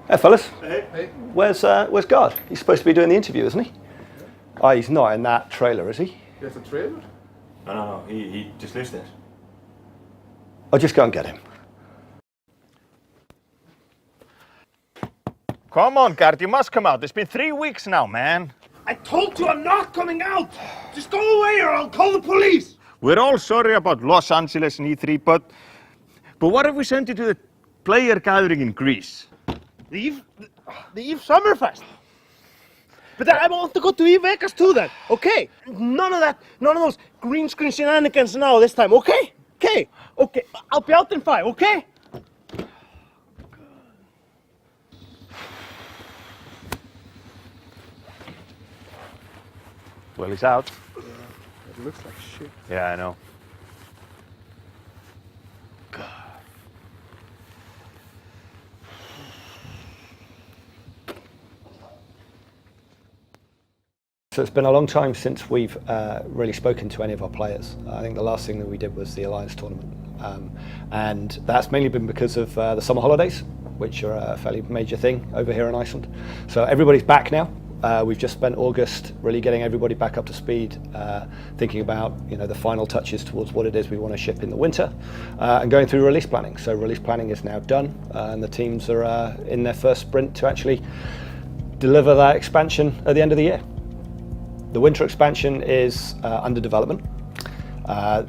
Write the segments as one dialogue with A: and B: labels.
A: Hey fellas.
B: Hey. Hey.
A: Where's Guard? He's supposed to be doing the interview, isn't he? Oh, he's not in that trailer, is he?
B: There's a trailer?
C: No. He just lives there.
A: I'll just go and get him.
D: Come on, Guard, you must come out. It's been 3 weeks now, man.
E: I told you I'm not coming out! Just go away or I'll call the police!
D: We're all sorry about Los Angeles and E3, but what if we sent you to the player gathering in Greece?
E: The Eve Summerfest! But I want to go to Eve Vegas too then, okay? None of those green screen shenanigans now this time, okay? Okay, I'll be out in 5, okay?
D: Well, he's out.
B: It looks like shit.
D: Yeah, I know.
A: So it's been a long time since we've really spoken to any of our players. I think the last thing that we did was the Alliance tournament. And that's mainly been because of the summer holidays, which are a fairly major thing over here in Iceland. So everybody's back now. We've just spent August really getting everybody back up to speed, thinking about the final touches towards what it is we want to ship in the winter, and going through release planning. So release planning is now done, and the teams are in their first sprint to actually deliver that expansion at the end of the year. The winter expansion is under development.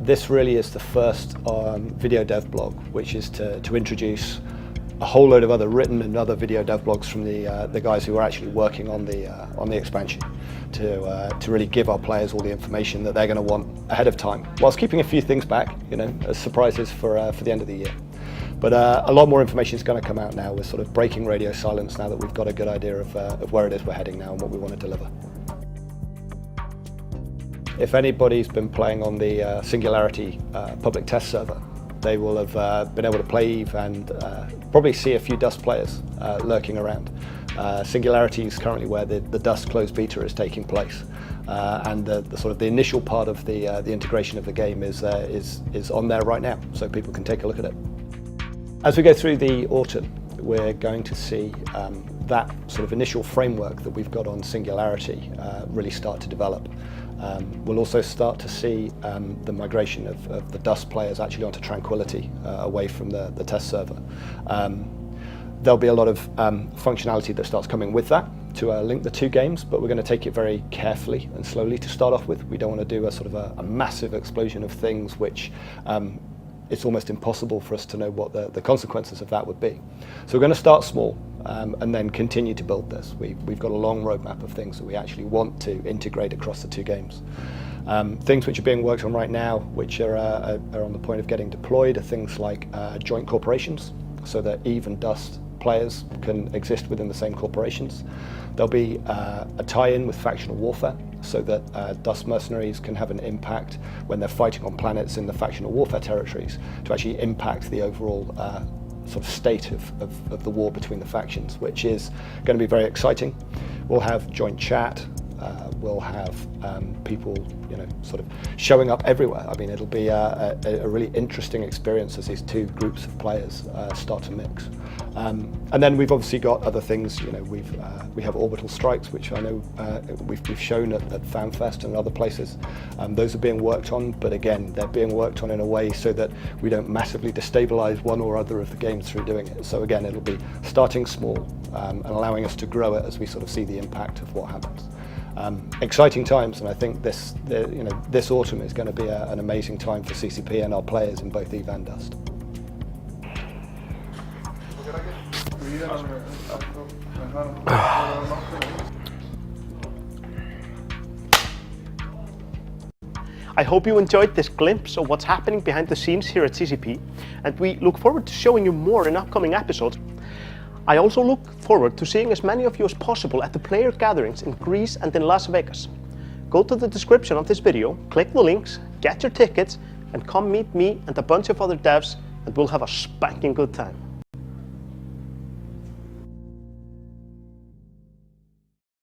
A: This really is the first video dev blog, which is to introduce a whole load of other written and other video dev blogs from the guys who are actually working on the expansion to really give our players all the information that they're going to want ahead of time, whilst keeping a few things back, as surprises for the end of the year. But a lot more information is going to come out now. We're sort of breaking radio silence now that we've got a good idea of where it is we're heading now and what we want to deliver. If anybody's been playing on the Singularity public test server, they will have been able to play Eve and probably see a few Dust players lurking around. Singularity is currently where the Dust closed beta is taking place, and the sort of the initial part of the integration of the game is on there right now, so people can take a look at it. As we go through the autumn, we're going to see that sort of initial framework that we've got on Singularity really start to develop. We'll also start to see the migration of the Dust players actually onto Tranquility, away from the test server. There'll be a lot of functionality that starts coming with that to link the two games, but we're going to take it very carefully and slowly to start off with. We don't want to do a sort of a massive explosion of things which it's almost impossible for us to know what the consequences of that would be. So we're going to start small and then continue to build this. We've got a long roadmap of things that we actually want to integrate across the two games. Things which are being worked on right now, which are on the point of getting deployed, are things like joint corporations, so that Eve and Dust players can exist within the same corporations. There'll be a tie-in with factional warfare, so that Dust mercenaries can have an impact when they're fighting on planets in the factional warfare territories to actually impact the overall sort of state of the war between the factions, which is going to be very exciting. We'll have joint chat. We'll have people, sort of showing up everywhere. I mean, it'll be a really interesting experience as these two groups of players start to mix. And then we've obviously got other things. We have orbital strikes, which I know we've shown at FanFest and other places. Those are being worked on, but again, they're being worked on in a way so that we don't massively destabilize one or other of the games through doing it. So again, it'll be starting small and allowing us to grow it as we sort of see the impact of what happens. Exciting times, and I think this autumn is going to be an amazing time for CCP and our players in both Eve and Dust.
E: I hope you enjoyed this glimpse of what's happening behind the scenes here at CCP, and we look forward to showing you more in upcoming episodes. I also look forward to seeing as many of you as possible at the player gatherings in Greece and in Las Vegas. Go to the description of this video, click the links, get your tickets, and come meet me and a bunch of other devs, and we'll have a spanking good time.